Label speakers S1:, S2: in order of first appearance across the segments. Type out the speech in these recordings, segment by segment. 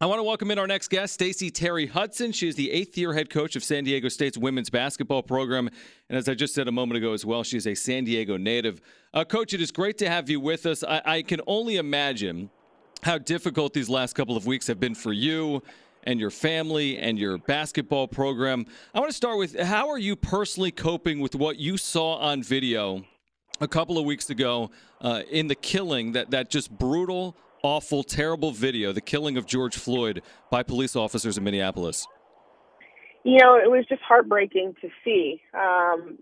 S1: I want to welcome in our next guest, Stacie Terry-Hutson. She is the 8th-year head coach of San Diego State's women's basketball program. And as I just said a moment ago as well, she is a San Diego native. Coach, it is great to have you with us. I can only imagine how difficult these last couple of weeks have been for you and your family and your basketball program. I want to start with, how are you personally coping with what you saw on video a couple of weeks ago in the killing, that just brutal, awful, terrible video, the killing of George Floyd by police officers in Minneapolis?
S2: You know, it was just heartbreaking to see, and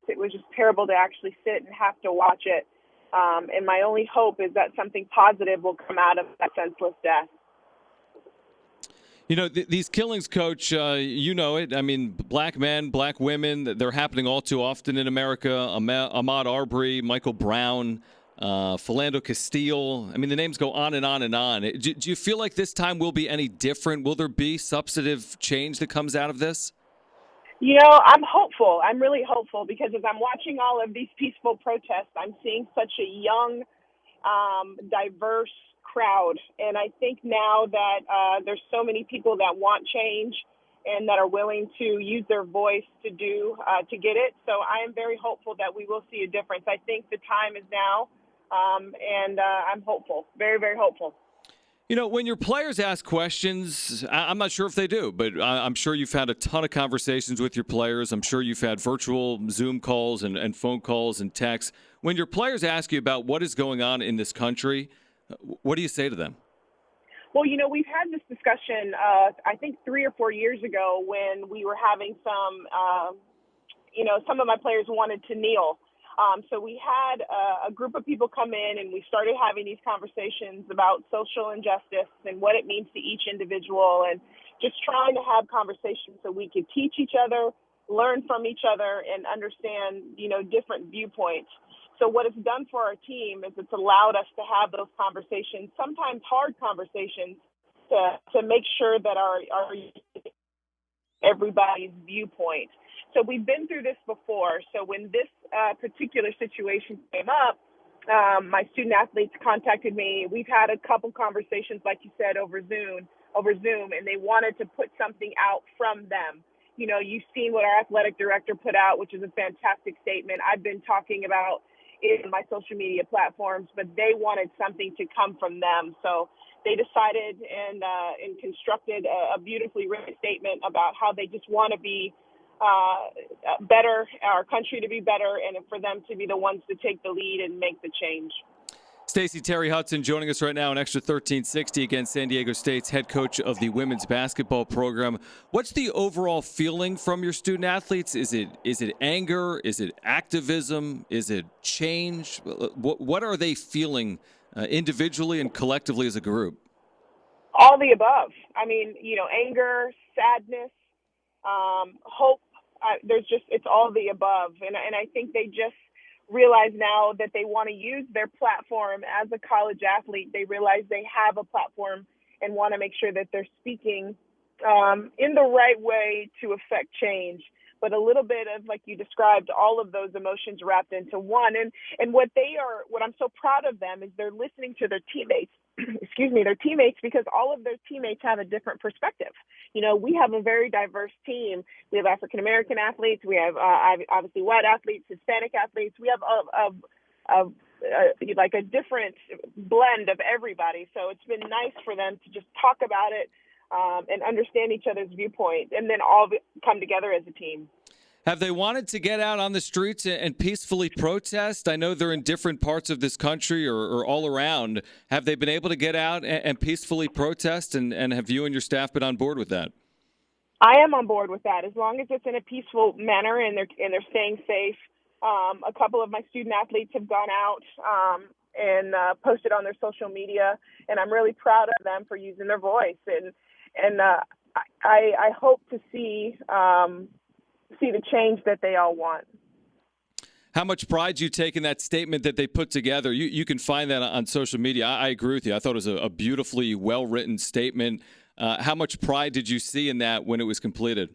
S2: it was just terrible to actually sit and have to watch it. And my only hope is that something positive will come out of that senseless death.
S1: You know, these killings, Coach, you know it. I mean, black men, black women, they're happening all too often in America. Ahmaud Arbery, Michael Brown, Philando Castile. I mean, the names go on and on and on. Do you feel like this time will be any different? Will there be substantive change that comes out of this?
S2: You know, I'm hopeful. I'm really hopeful because as I'm watching all of these peaceful protests, I'm seeing such a young, diverse crowd. And I think now that there's so many people that want change and that are willing to use their voice to get it. So I am very hopeful that we will see a difference. I think the time is now, and I'm hopeful, very, very hopeful.
S1: You know, when your players ask questions, I'm not sure if they do, but I'm sure you've had a ton of conversations with your players. I'm sure you've had virtual Zoom calls and phone calls and texts. When your players ask you about what is going on in this country, what do you say to them?
S2: Well, you know, we've had this discussion, I think 3 or 4 years ago when we were having some of my players wanted to kneel. So we had a group of people come in and we started having these conversations about social injustice and what it means to each individual and just trying to have conversations so we could teach each other, learn from each other, and understand, different viewpoints. So what it's done for our team is it's allowed us to have those conversations, sometimes hard conversations, to make sure that our everybody's viewpoint. So we've been through this before. So when this particular situation came up, my student athletes contacted me. We've had a couple conversations, like you said, over Zoom, and they wanted to put something out from them. You know, you've seen what our athletic director put out, which is a fantastic statement. I've been talking about it in my social media platforms, but they wanted something to come from them. So they decided and constructed a beautifully written statement about how they just want to be better, our country to be better, and for them to be the ones to take the lead and make the change.
S1: Stacie Terry-Hutson joining us right now on Xtra 1360 against San Diego State's head coach of the women's basketball program. What's the overall feeling from your student athletes? Is it anger? Is it activism? Is it change? What are they feeling individually and collectively as a group?
S2: All the above. I mean, anger, sadness, hope. It's all the above. And I think they just realize now that they want to use their platform as a college athlete. They realize they have a platform and want to make sure that they're speaking in the right way to affect change. But a little bit of, like you described, all of those emotions wrapped into one. And what I'm so proud of them is they're listening to their teammates, their teammates, because all of their teammates have a different perspective. We have a very diverse team. We have African-American athletes. We have obviously white athletes, Hispanic athletes. We have a different blend of everybody. So it's been nice for them to just talk about it and understand each other's viewpoint and then all come together as a team.
S1: Have they wanted to get out on the streets and peacefully protest? I know they're in different parts of this country or all around. Have they been able to get out and peacefully protest, and have you and your staff been on board with that?
S2: I am on board with that, as long as it's in a peaceful manner and they're staying safe. A couple of my student athletes have gone out and posted on their social media, and I'm really proud of them for using their voice. And I hope to see the change that they all want.
S1: How much pride do you take in that statement that they put together? You can find that on social media. I agree with you. I thought it was a beautifully well-written statement. How much pride did you see in that when it was completed?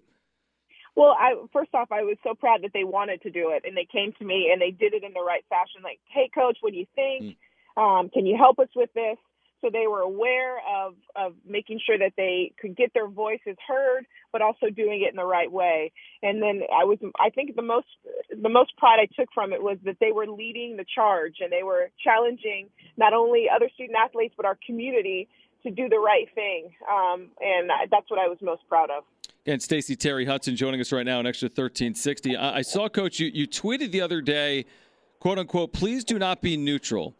S2: Well, first off, I was so proud that they wanted to do it, and they came to me and they did it in the right fashion. Like, hey, coach, what do you think? Can you help us with this? So they were aware of making sure that they could get their voices heard, but also doing it in the right way. And then I think the most pride I took from it was that they were leading the charge, and they were challenging not only other student athletes, but our community to do the right thing. And that's what I was most proud of.
S1: And Stacie, Terry-Hutson joining us right now on Extra 1360. I saw, Coach, you tweeted the other day, quote unquote, please do not be neutral.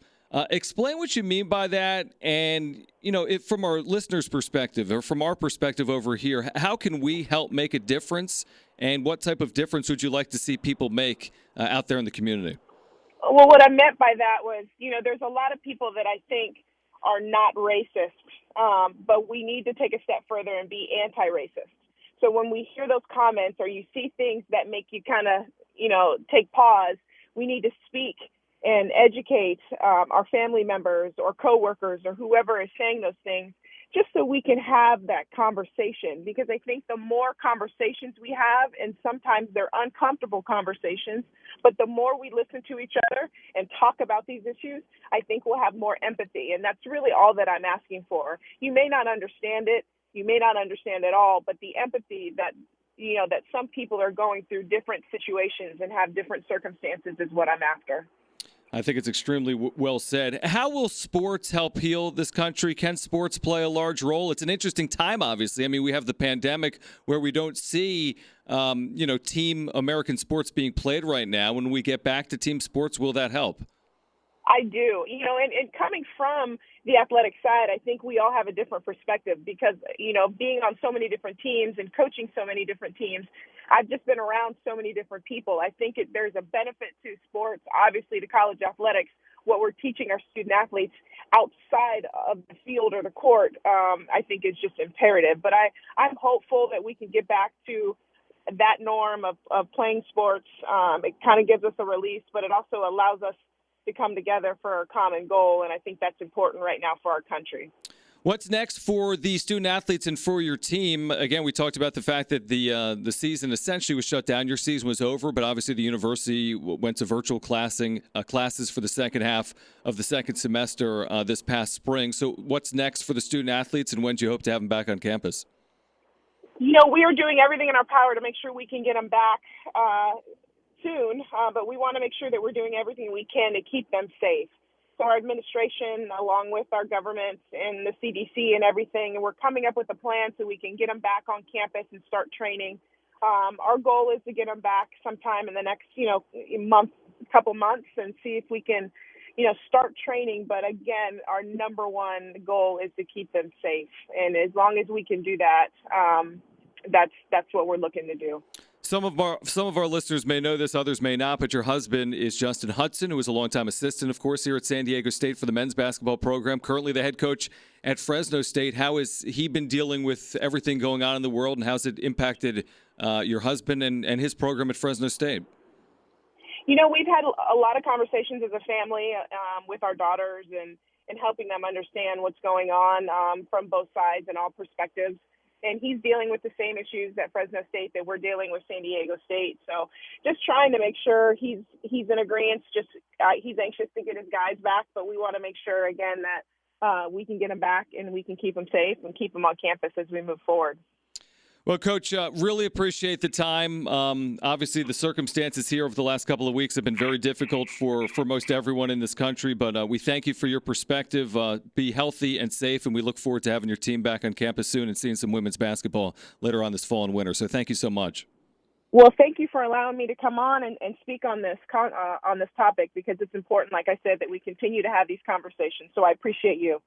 S1: Explain what you mean by that. And, from our listeners' perspective or from our perspective over here, how can we help make a difference? And what type of difference would you like to see people make out there in the community?
S2: Well, what I meant by that was, there's a lot of people that I think are not racist, but we need to take a step further and be anti-racist. So when we hear those comments or you see things that make you kind of, take pause, we need to speak and educate our family members or coworkers or whoever is saying those things, just so we can have that conversation. Because I think the more conversations we have, and sometimes they're uncomfortable conversations, but the more we listen to each other and talk about these issues, I think we'll have more empathy. And that's really all that I'm asking for. You may not understand it. You may not understand it all, but the empathy that some people are going through different situations and have different circumstances is what I'm after.
S1: I think it's extremely well said. How will sports help heal this country? Can sports play a large role? It's an interesting time, obviously. I mean, we have the pandemic where we don't see, team American sports being played right now. When we get back to team sports, will that help?
S2: I do. And coming from the athletic side, I think we all have a different perspective because, being on so many different teams and coaching so many different teams, I've just been around so many different people. I think there's a benefit to sports, obviously to college athletics, what we're teaching our student athletes outside of the field or the court, I think is just imperative. But I'm hopeful that we can get back to that norm of playing sports. It kind of gives us a release, but it also allows us to come together for a common goal, and I think that's important right now for our country.
S1: What's next for the student athletes and for your team? Again, we talked about the fact that the season essentially was shut down. Your season was over, but obviously the university went to virtual classes for the second half of the second semester this past spring. So what's next for the student athletes, and when do you hope to have them back on campus?
S2: We are doing everything in our power to make sure we can get them back soon, but we want to make sure that we're doing everything we can to keep them safe. So our administration, along with our government and the CDC and everything, we're coming up with a plan so we can get them back on campus and start training. Our goal is to get them back sometime in the next, couple months and see if we can, start training. But again, our number one goal is to keep them safe. And as long as we can do that, that's what we're looking to do.
S1: Some of our listeners may know this, others may not, but your husband is Justin Hudson, who is a longtime assistant, of course, here at San Diego State for the men's basketball program, currently the head coach at Fresno State. How has he been dealing with everything going on in the world, and how's it impacted your husband and his program at Fresno State?
S2: We've had a lot of conversations as a family with our daughters and helping them understand what's going on from both sides and all perspectives. And he's dealing with the same issues at Fresno State that we're dealing with San Diego State. So just trying to make sure he's in agreement. He's anxious to get his guys back, but we want to make sure, again, that we can get them back and we can keep them safe and keep them on campus as we move forward.
S1: Well, Coach, really appreciate the time. Obviously, the circumstances here over the last couple of weeks have been very difficult for most everyone in this country, but we thank you for your perspective. Be healthy and safe, and we look forward to having your team back on campus soon and seeing some women's basketball later on this fall and winter. So thank you so much.
S2: Well, thank you for allowing me to come on and speak on this topic because it's important, like I said, that we continue to have these conversations. So I appreciate you.